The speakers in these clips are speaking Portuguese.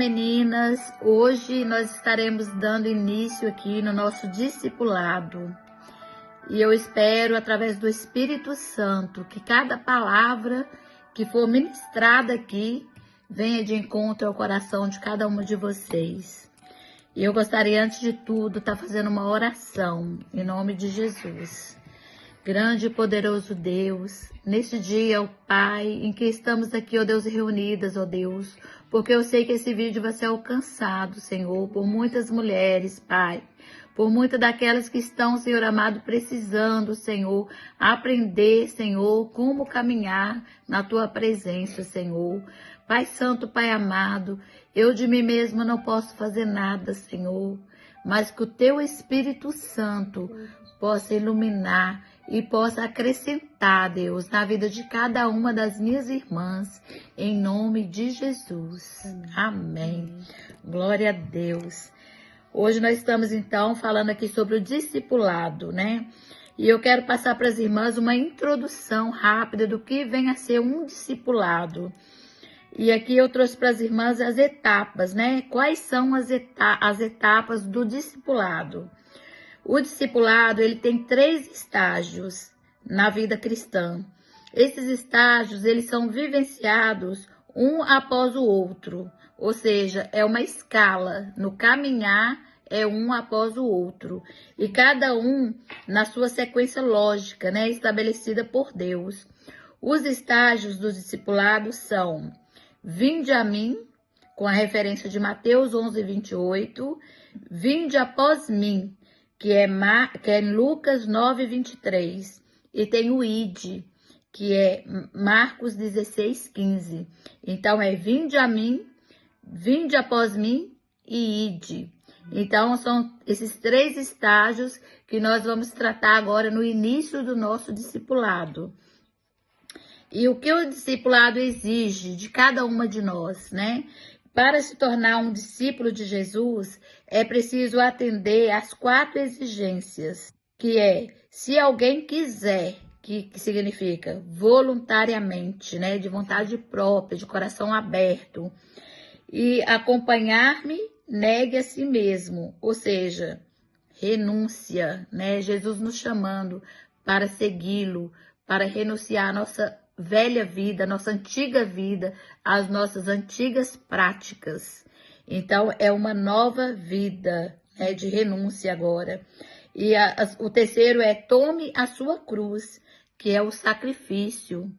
meninas! Hoje nós estaremos dando início aqui no nosso discipulado. E eu espero, através do Espírito Santo, que cada palavra que for ministrada aqui venha de encontro ao coração de cada uma de vocês. E eu gostaria, antes de tudo, estar fazendo uma oração em nome de Jesus. Grande e poderoso Deus, neste dia, ó Pai, em que estamos aqui, ó Deus, reunidas, ó Deus, porque eu sei que esse vídeo vai ser alcançado, Senhor, por muitas mulheres, Pai, por muitas daquelas que estão, Senhor amado, precisando, Senhor, aprender, Senhor, como caminhar na Tua presença, Senhor. Pai Santo, Pai amado, eu de mim mesma não posso fazer nada, Senhor, mas que o Teu Espírito Santo possa iluminar e possa acrescentar, Deus, na vida de cada uma das minhas irmãs, em nome de Jesus. Amém. Glória a Deus. Hoje nós estamos, então, falando aqui sobre o discipulado, né? E eu quero passar para as irmãs uma introdução rápida do que vem a ser um discipulado. E aqui eu trouxe para as irmãs as etapas, né? Quais são as etapas do discipulado? O discipulado, ele tem 3 estágios na vida cristã. Esses estágios, eles são vivenciados um após o outro, ou seja, é uma escala, no caminhar é um após o outro, e cada um na sua sequência lógica, né, estabelecida por Deus. Os estágios do discipulado são: vinde a mim, com a referência de Mateus 11:28, vinde após mim, que é Lucas 9:23, e tem o id, que é Marcos 16:15. Então, é vinde a mim, vinde após mim e ide. Então, são esses 3 estágios que nós vamos tratar agora no início do nosso discipulado. E o que o discipulado exige de cada uma de nós, né? Para se tornar um discípulo de Jesus, é preciso atender às 4 exigências, que é, se alguém quiser, que significa voluntariamente, né, de vontade própria, de coração aberto, e acompanhar-me, negue a si mesmo, ou seja, renúncia, né? Jesus nos chamando para segui-lo, para renunciar a nossa velha vida, nossa antiga vida, as nossas antigas práticas. Então, é uma nova vida, né, de renúncia agora. E o terceiro é tome a sua cruz, que é o sacrifício,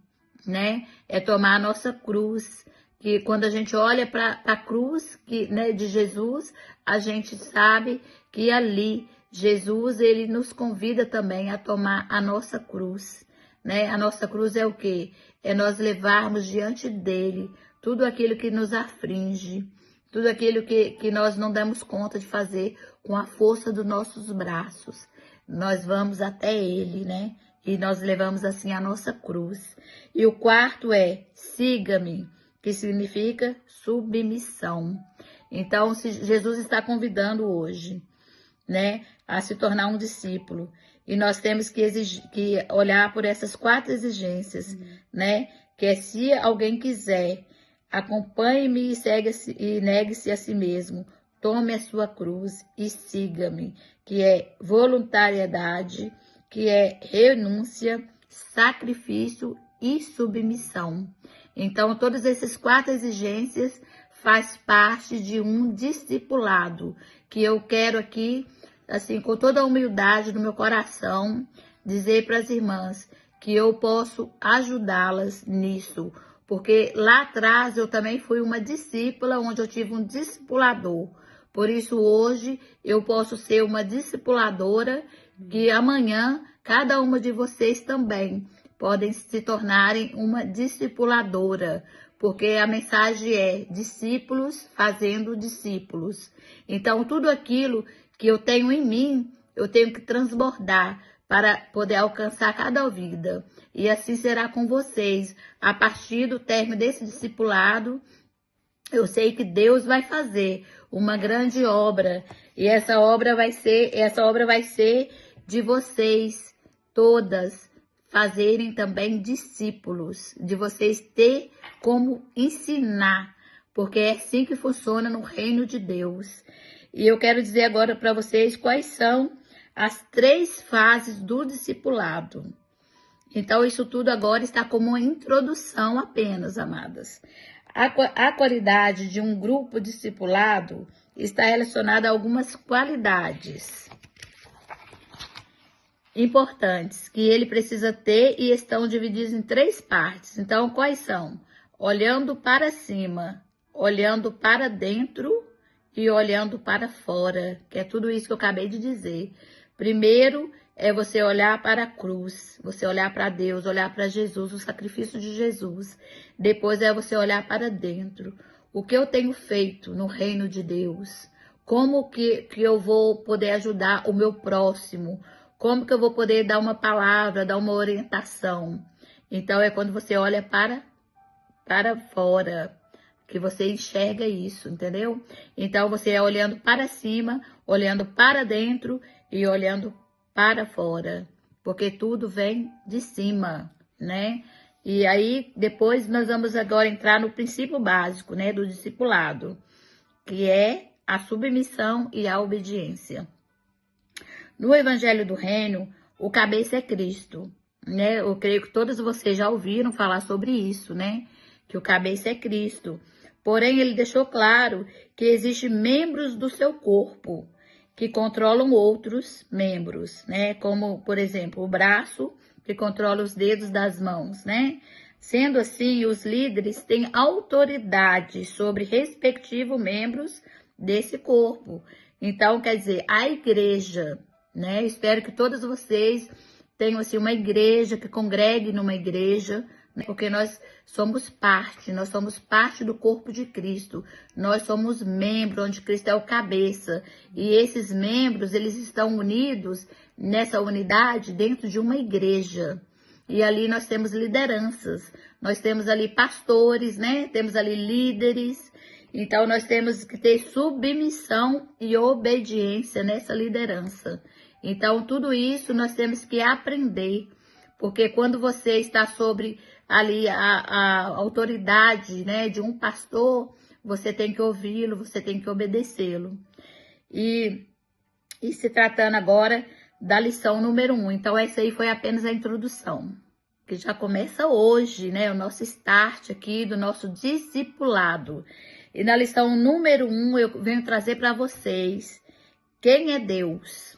né? É tomar a nossa cruz, que quando a gente olha para a cruz né, de Jesus, a gente sabe que ali Jesus, ele nos convida também a tomar a nossa cruz. Né? A nossa cruz é o quê? É nós levarmos diante dele tudo aquilo que nos aflige, tudo aquilo que nós não damos conta de fazer com a força dos nossos braços. Nós vamos até ele, né? E nós levamos assim a nossa cruz. E o quarto é siga-me, que significa submissão. Então, se Jesus está convidando hoje, né, a se tornar um discípulo. E nós temos que olhar por essas 4 exigências, né? Que é, se alguém quiser, acompanhe-me e negue-se a si mesmo, tome a sua cruz e siga-me, que é voluntariedade, que é renúncia, sacrifício e submissão. Então, todas essas 4 exigências faz parte de um discipulado, que eu quero aqui, assim, com toda a humildade do meu coração, dizer para as irmãs que eu posso ajudá-las nisso, porque lá atrás eu também fui uma discípula, onde eu tive um discipulador. Por isso, hoje, eu posso ser uma discipuladora, que amanhã, cada uma de vocês também podem se tornarem uma discipuladora, porque a mensagem é discípulos fazendo discípulos. Então, tudo aquilo que eu tenho em mim, eu tenho que transbordar para poder alcançar cada vida. E assim será com vocês. A partir do término desse discipulado, eu sei que Deus vai fazer uma grande obra. E essa obra vai ser de vocês todas fazerem também discípulos, de vocês ter como ensinar, porque é assim que funciona no reino de Deus. E eu quero dizer agora para vocês quais são as 3 fases do discipulado. Então, isso tudo agora está como uma introdução apenas, amadas. A qualidade de um grupo discipulado está relacionada a algumas qualidades importantes que ele precisa ter e estão divididos em 3 partes. Então, quais são? Olhando para cima, olhando para dentro e olhando para fora, que é tudo isso que eu acabei de dizer. Primeiro é você olhar para a cruz, você olhar para Deus, olhar para Jesus, o sacrifício de Jesus. Depois é você olhar para dentro. O que eu tenho feito no reino de Deus? Como que eu vou poder ajudar o meu próximo? Como que eu vou poder dar uma palavra, dar uma orientação? Então, é quando você olha para fora, que você enxerga isso, entendeu? Então, você é olhando para cima, olhando para dentro e olhando para fora, porque tudo vem de cima, né? E aí, depois, nós vamos agora entrar no princípio básico, né, do discipulado, que é a submissão e a obediência. No Evangelho do Reino, o cabeça é Cristo, né? Eu creio que todos vocês já ouviram falar sobre isso, né? Que o cabeça é Cristo. Porém, ele deixou claro que existem membros do seu corpo que controlam outros membros, né? Como, por exemplo, o braço, que controla os dedos das mãos, né? Sendo assim, os líderes têm autoridade sobre respectivos membros desse corpo. Então, quer dizer, a igreja, né? Espero que todos vocês tenham assim, uma igreja, que congregue numa igreja, né? Porque nós somos parte do corpo de Cristo. Nós somos membros, onde Cristo é o cabeça. E esses membros, eles estão unidos nessa unidade dentro de uma igreja. E ali nós temos lideranças, nós temos ali pastores, né? Temos ali líderes. Então, nós temos que ter submissão e obediência nessa liderança. Então, tudo isso nós temos que aprender, porque quando você está sobre ali a autoridade, né, de um pastor, você tem que ouvi-lo, você tem que obedecê-lo. E se tratando agora da lição número 1. Então, essa aí foi apenas a introdução, que já começa hoje, né, o nosso start aqui do nosso discipulado. E na lição número 1, eu venho trazer para vocês quem é Deus,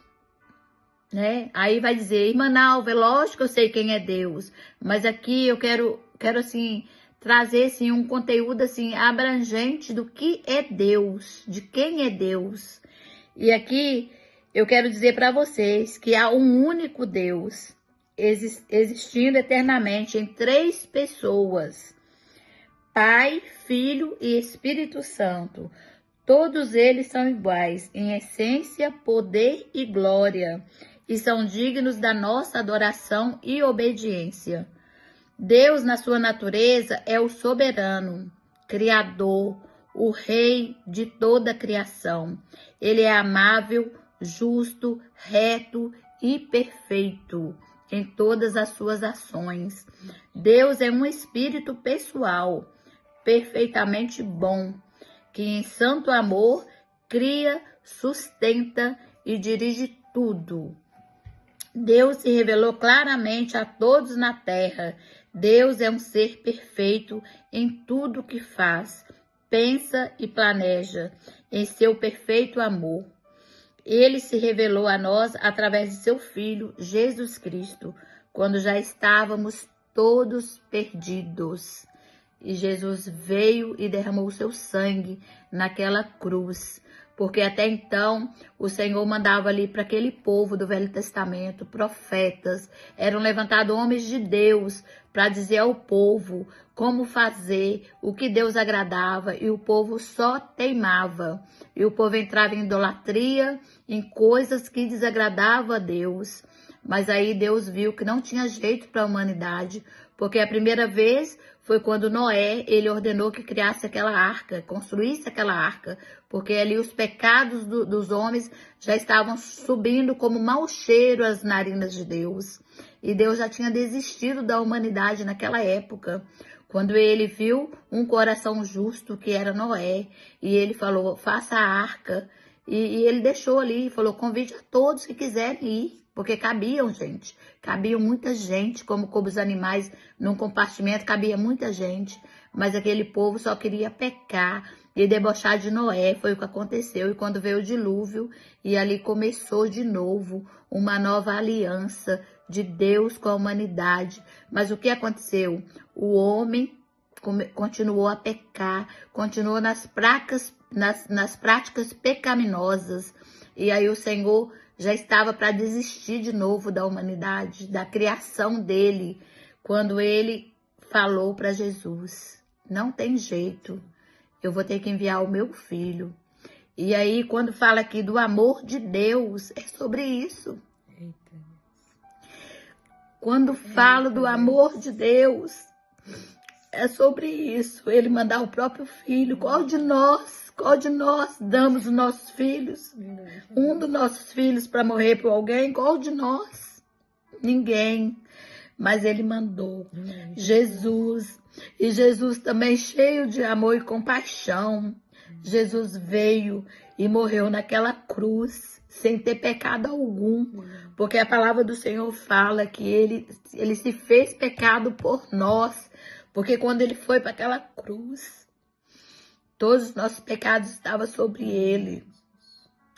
né? Aí vai dizer, irmã Nalva, lógico que eu sei quem é Deus, mas aqui eu quero assim, trazer assim, um conteúdo assim, abrangente do que é Deus, de quem é Deus. E aqui eu quero dizer para vocês que há um único Deus, existindo eternamente em 3 pessoas, Pai, Filho e Espírito Santo. Todos eles são iguais em essência, poder e glória, e são dignos da nossa adoração e obediência. Deus, na sua natureza, é o soberano, criador, o rei de toda a criação. Ele é amável, justo, reto e perfeito em todas as suas ações. Deus é um espírito pessoal, perfeitamente bom, que em santo amor cria, sustenta e dirige tudo. Deus se revelou claramente a todos na terra. Deus é um ser perfeito em tudo que faz, pensa e planeja, em seu perfeito amor. Ele se revelou a nós através de seu Filho, Jesus Cristo, quando já estávamos todos perdidos. E Jesus veio e derramou seu sangue naquela cruz, porque até então o Senhor mandava ali para aquele povo do Velho Testamento, profetas, eram levantados homens de Deus para dizer ao povo como fazer, o que Deus agradava, e o povo só teimava. E o povo entrava em idolatria, em coisas que desagradavam a Deus. Mas aí Deus viu que não tinha jeito para a humanidade, porque a primeira vez foi quando Noé, ele ordenou que criasse aquela arca, construísse aquela arca, porque ali os pecados dos homens já estavam subindo como mau cheiro às narinas de Deus. E Deus já tinha desistido da humanidade naquela época, Quando ele viu um coração justo, que era Noé, e ele falou, faça a arca, e ele deixou ali, falou, convide a todos que quiserem ir, porque cabiam, gente, cabiam muita gente, como os animais num compartimento, cabia muita gente, mas aquele povo só queria pecar e debochar de Noé, foi o que aconteceu, e quando veio o dilúvio, e ali começou de novo uma nova aliança de Deus com a humanidade. Mas o que aconteceu? O homem continuou a pecar, continuou nas práticas pecaminosas. E aí o Senhor já estava para desistir de novo da humanidade, da criação dele, quando ele falou para Jesus, não tem jeito, eu vou ter que enviar o meu filho. E aí, quando fala aqui do amor de Deus, é sobre isso. Quando falo do amor de Deus, é sobre isso. Ele mandar o próprio filho. Qual de nós damos os nossos filhos? Um dos nossos filhos para morrer por alguém? Qual de nós? Ninguém. Mas ele mandou Jesus. E Jesus também cheio de amor e compaixão. Jesus veio e morreu naquela cruz, sem ter pecado algum, porque a palavra do Senhor fala que ele se fez pecado por nós, porque quando ele foi para aquela cruz, todos os nossos pecados estavam sobre ele,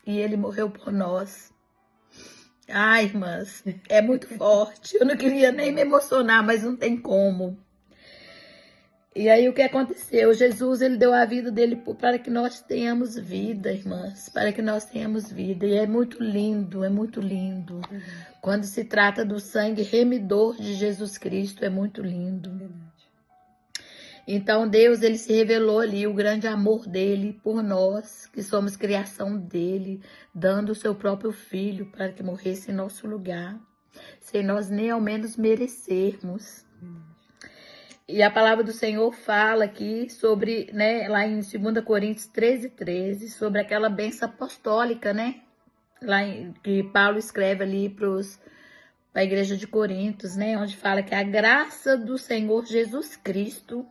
e ele morreu por nós. Ai, irmãs, é muito forte, eu não queria nem me emocionar, mas não tem como. E aí o que aconteceu? Jesus, ele deu a vida dele para que nós tenhamos vida, irmãs, para que nós tenhamos vida. E é muito lindo, é muito lindo. Quando se trata do sangue remidor de Jesus Cristo, é muito lindo. Então Deus, ele se revelou ali, o grande amor dele por nós, que somos criação dele, dando o seu próprio filho para que morresse em nosso lugar, sem nós nem ao menos merecermos. E a palavra do Senhor fala aqui sobre, né, lá em 2 Coríntios 13, sobre aquela bênção apostólica, né? Que Paulo escreve ali para a igreja de Corintos, né? Onde fala que a graça do Senhor Jesus Cristo,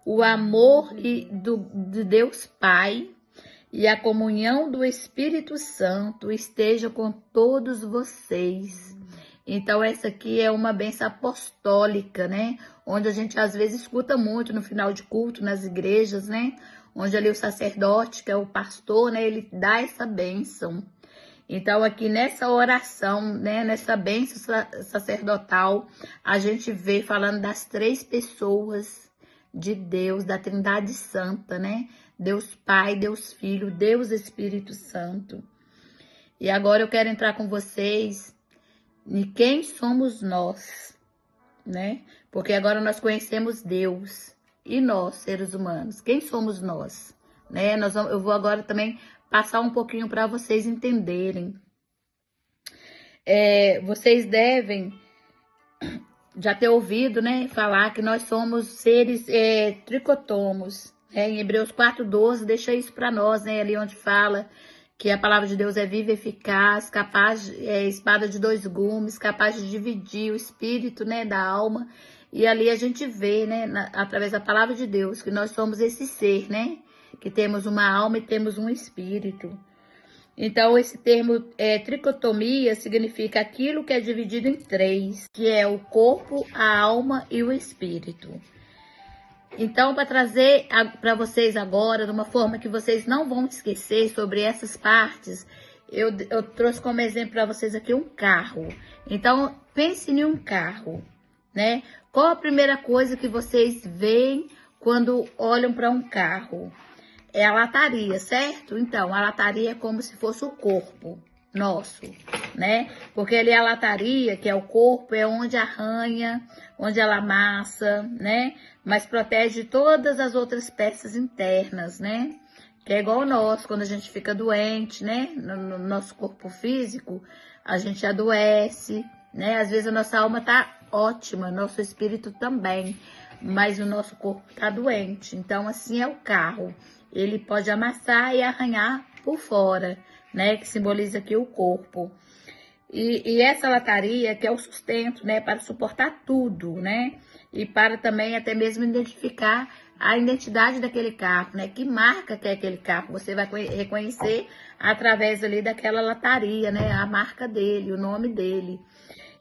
o amor de Deus Pai e a comunhão do Espírito Santo esteja com todos vocês. Então, essa aqui é uma bênção apostólica, né? Onde a gente às vezes escuta muito no final de culto, nas igrejas, né? Onde ali o sacerdote, que é o pastor, né? Ele dá essa bênção. Então, aqui nessa oração, né? Nessa bênção sacerdotal, a gente vê falando das 3 pessoas de Deus, da Trindade Santa, né? Deus Pai, Deus Filho, Deus Espírito Santo. E agora eu quero entrar com vocês em quem somos nós, né? Porque agora nós conhecemos Deus e nós, seres humanos. Quem somos nós, né? Eu vou agora também passar um pouquinho para vocês entenderem. Vocês devem já ter ouvido, né, falar que nós somos seres tricotomos. Em Hebreus 4:12 deixa isso para nós, né? Ali onde fala que a palavra de Deus é viva e eficaz, capaz, espada de 2 gumes, capaz de dividir o espírito, né, da alma. E ali a gente vê, né, através da palavra de Deus, que nós somos esse ser, né, que temos uma alma e temos um espírito. Então, esse termo tricotomia significa aquilo que é dividido em 3, que é o corpo, a alma e o espírito. Então, para trazer para vocês agora, de uma forma que vocês não vão esquecer sobre essas partes, eu trouxe como exemplo para vocês aqui um carro. Então, pense em um carro, né? Qual a primeira coisa que vocês veem quando olham para um carro? É a lataria, certo? Então, a lataria é como se fosse o corpo nosso, né? Porque ali a lataria, que é o corpo, é onde arranha, onde ela amassa, né? Mas protege todas as outras peças internas, né? Que é igual nós, quando a gente fica doente, né? No nosso corpo físico, a gente adoece, né? Às vezes a nossa alma tá ótima, nosso espírito também, mas o nosso corpo tá doente. Então, assim é o carro. Ele pode amassar e arranhar por fora, né? Que simboliza aqui o corpo. E essa lataria que é o sustento, né, para suportar tudo, né, e para também até mesmo identificar a identidade daquele carro, né, que marca que é aquele carro, você vai reconhecer através ali daquela lataria, né, a marca dele, o nome dele.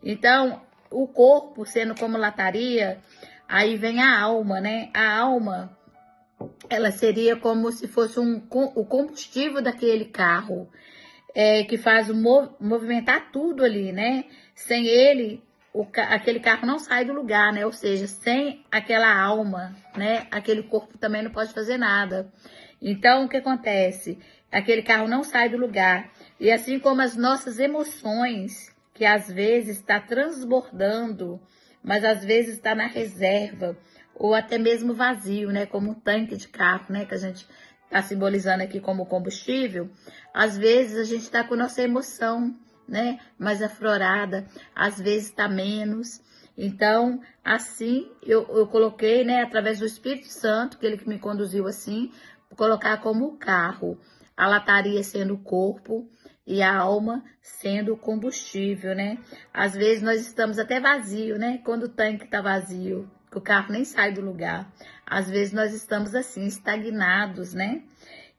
Então, o corpo sendo como lataria, aí vem a alma, né, a alma, ela seria como se fosse o combustível daquele carro, que faz movimentar tudo ali, né? Sem ele, aquele carro não sai do lugar, né? Ou seja, sem aquela alma, né? Aquele corpo também não pode fazer nada. Então, o que acontece? Aquele carro não sai do lugar. E assim como as nossas emoções, que às vezes está transbordando, mas às vezes está na reserva, ou até mesmo vazio, né? Como um tanque de carro, né? Que a gente está simbolizando aqui como combustível. Às vezes a gente está com nossa emoção, né? Mais aflorada, às vezes está menos. Então, assim, eu coloquei, né? Através do Espírito Santo, que ele que me conduziu assim, colocar como o carro, a lataria sendo o corpo e a alma sendo o combustível, né? Às vezes nós estamos até vazio, né? Quando o tanque está vazio, que o carro nem sai do lugar. Às vezes nós estamos assim, estagnados, né?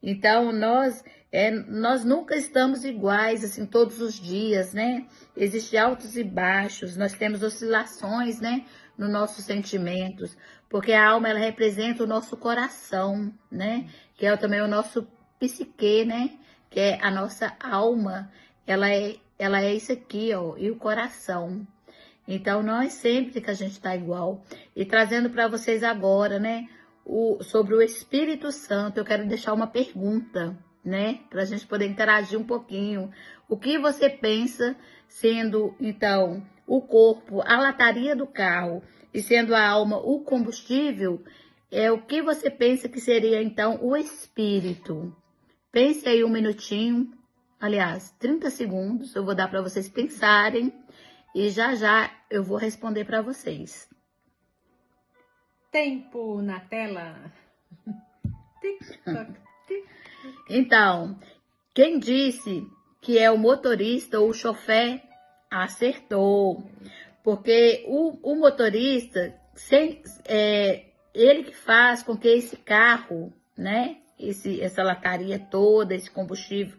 Então, nós nunca estamos iguais, assim, todos os dias, né? Existem altos e baixos, nós temos oscilações, né? Nos nossos sentimentos, porque a alma, ela representa o nosso coração, né? Que é também o nosso psique, né? Que é a nossa alma, ela é isso aqui, ó, e o coração. Então, não é sempre que a gente está igual. E trazendo para vocês agora, né, sobre o Espírito Santo, eu quero deixar uma pergunta, né, para a gente poder interagir um pouquinho. O que você pensa sendo, então, o corpo, a lataria do carro, e sendo a alma o combustível, o que você pensa que seria, então, o Espírito? Pense aí um minutinho, aliás, 30 segundos, eu vou dar para vocês pensarem. E já já eu vou responder para vocês. Tempo na tela. Então, quem disse que é o motorista ou o chofer, acertou. Porque o motorista, ele que faz com que esse carro, né? Essa lataria toda, esse combustível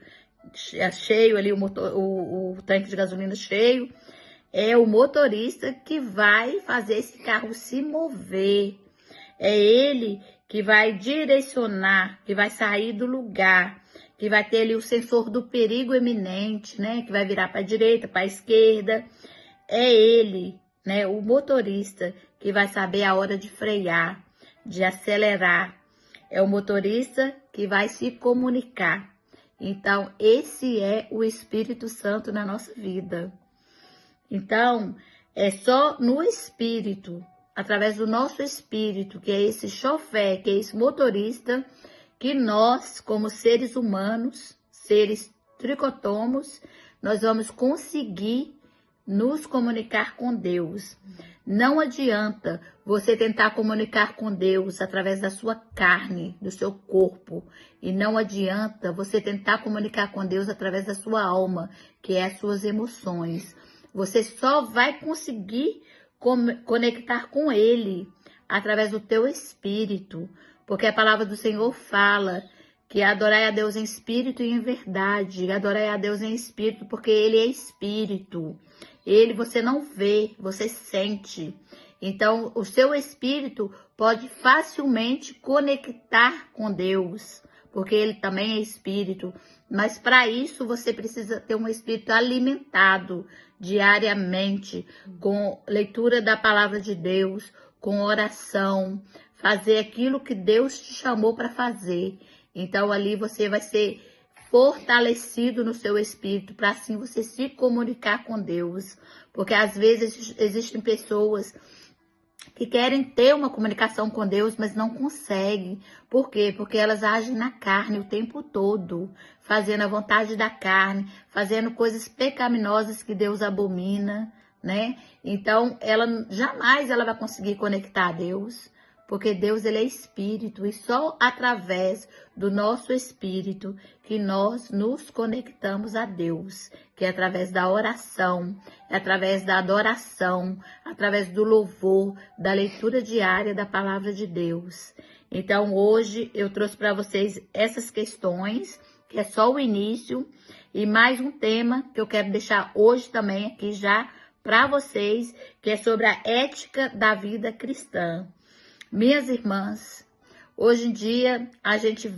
cheio ali, o tanque de gasolina cheio, é o motorista que vai fazer esse carro se mover. É ele que vai direcionar, que vai sair do lugar, que vai ter ali o sensor do perigo iminente, né? Que vai virar para a direita, para a esquerda. É ele, né? O motorista que vai saber a hora de frear, de acelerar. É o motorista que vai se comunicar. Então, esse é o Espírito Santo na nossa vida. Então, é só no espírito, através do nosso espírito, que é esse chofer, que é esse motorista, que nós, como seres humanos, seres tricotomos, nós vamos conseguir nos comunicar com Deus. Não adianta você tentar comunicar com Deus através da sua carne, do seu corpo. E não adianta você tentar comunicar com Deus através da sua alma, que é as suas emoções. Você só vai conseguir conectar com Ele através do teu espírito, porque a palavra do Senhor fala que adorai a Deus em espírito e em verdade, adorai a Deus em espírito, porque Ele é espírito. Ele você não vê, você sente. Então, o seu espírito pode facilmente conectar com Deus, porque Ele também é espírito. Mas para isso você precisa ter um espírito alimentado diariamente, com leitura da palavra de Deus, com oração, fazer aquilo que Deus te chamou para fazer. Então ali você vai ser fortalecido no seu espírito, para assim você se comunicar com Deus. Porque às vezes existem pessoas que querem ter uma comunicação com Deus, mas não conseguem. Por quê? Porque elas agem na carne o tempo todo, fazendo a vontade da carne, fazendo coisas pecaminosas que Deus abomina, né? Então, ela jamais vai conseguir conectar a Deus, porque Deus ele é espírito e só através do nosso espírito que nós nos conectamos a Deus, que é através da oração, é através da adoração, através do louvor, da leitura diária da palavra de Deus. Então hoje eu trouxe para vocês essas questões, que é só o início, e mais um tema que eu quero deixar hoje também aqui já para vocês, que é sobre a ética da vida cristã. Minhas irmãs, hoje em dia a gente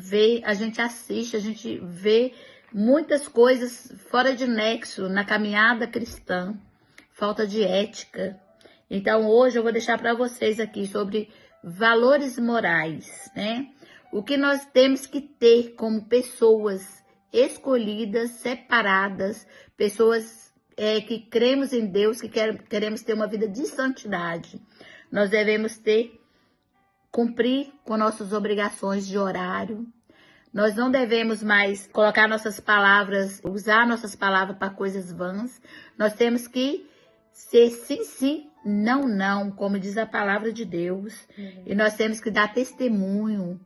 assiste, a gente vê muitas coisas fora de nexo na caminhada cristã, falta de ética. Então hoje eu vou deixar para vocês aqui sobre valores morais, né? O que nós temos que ter como pessoas escolhidas, separadas, pessoas que cremos em Deus, que queremos ter uma vida de santidade. Nós devemos cumprir com nossas obrigações de horário. Nós não devemos mais colocar nossas palavras, usar nossas palavras para coisas vãs. Nós temos que ser sim, sim, não, não, como diz a palavra de Deus. E nós temos que dar testemunho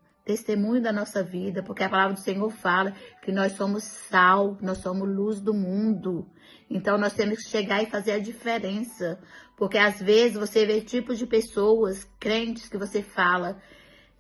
da nossa vida, porque a palavra do Senhor fala que nós somos sal, nós somos luz do mundo. Então nós temos que chegar e fazer a diferença, porque às vezes você vê tipos de pessoas, crentes, que você fala,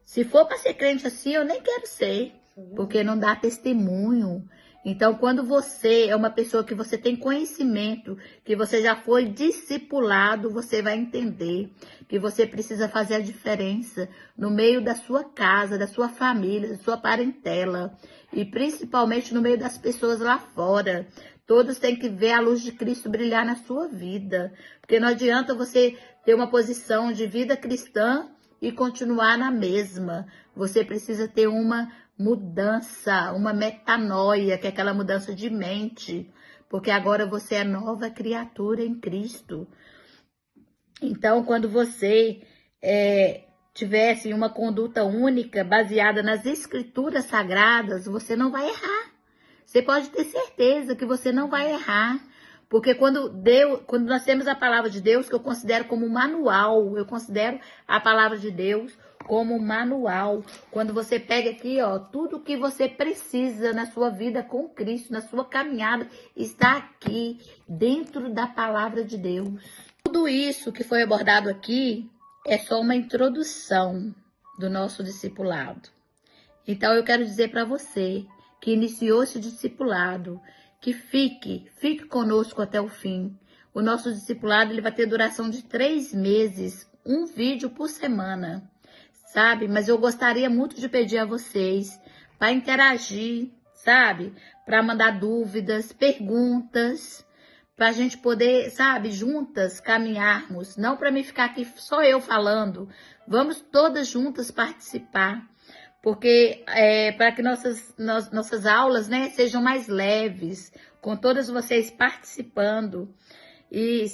se for para ser crente assim, eu nem quero ser, porque não dá testemunho. Então, quando você é uma pessoa que você tem conhecimento, que você já foi discipulado, você vai entender que você precisa fazer a diferença no meio da sua casa, da sua família, da sua parentela e principalmente no meio das pessoas lá fora. Todos têm que ver a luz de Cristo brilhar na sua vida, porque não adianta você ter uma posição de vida cristã e continuar na mesma. Você precisa ter uma mudança, uma metanoia, que é aquela mudança de mente, porque agora você é nova criatura em Cristo. Então, quando você tivesse uma conduta única, baseada nas escrituras sagradas, você não vai errar. Você pode ter certeza que você não vai errar. Porque quando nós temos a palavra de Deus, que eu considero como manual, eu considero a palavra de Deus como manual. Quando você pega aqui, ó, tudo que você precisa na sua vida com Cristo, na sua caminhada, está aqui dentro da palavra de Deus. Tudo isso que foi abordado aqui é só uma introdução do nosso discipulado. Então eu quero dizer para você que iniciou esse discipulado, que fique conosco até o fim. O nosso discipulado ele vai ter duração de 3 meses, um vídeo por semana, sabe? Mas eu gostaria muito de pedir a vocês para interagir, sabe? Para mandar dúvidas, perguntas, para a gente poder, sabe, juntas caminharmos. Não para mim ficar aqui só eu falando. Vamos todas juntas participar. Porque para que nossas aulas, né, sejam mais leves, com todas vocês participando. E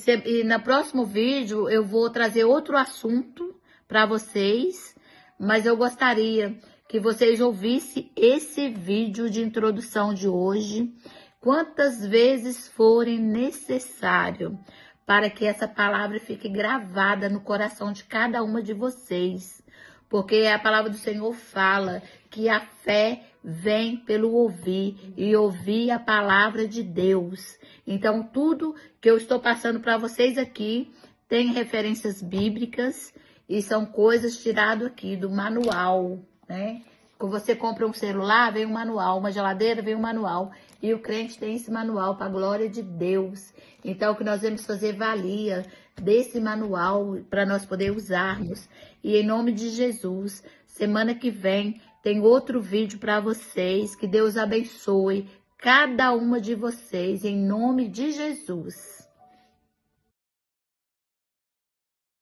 no próximo vídeo eu vou trazer outro assunto para vocês, mas eu gostaria que vocês ouvissem esse vídeo de introdução de hoje, quantas vezes forem necessário, para que essa palavra fique gravada no coração de cada uma de vocês. Porque a palavra do Senhor fala que a fé vem pelo ouvir e ouvir a palavra de Deus. Então, tudo que eu estou passando para vocês aqui tem referências bíblicas e são coisas tiradas aqui do manual, né? Quando você compra um celular, vem um manual, uma geladeira, vem um manual. E o crente tem esse manual para a glória de Deus. Então, o que nós vamos fazer valia desse manual para nós poder usarmos. E em nome de Jesus, semana que vem tem outro vídeo para vocês. Que Deus abençoe cada uma de vocês, em nome de Jesus.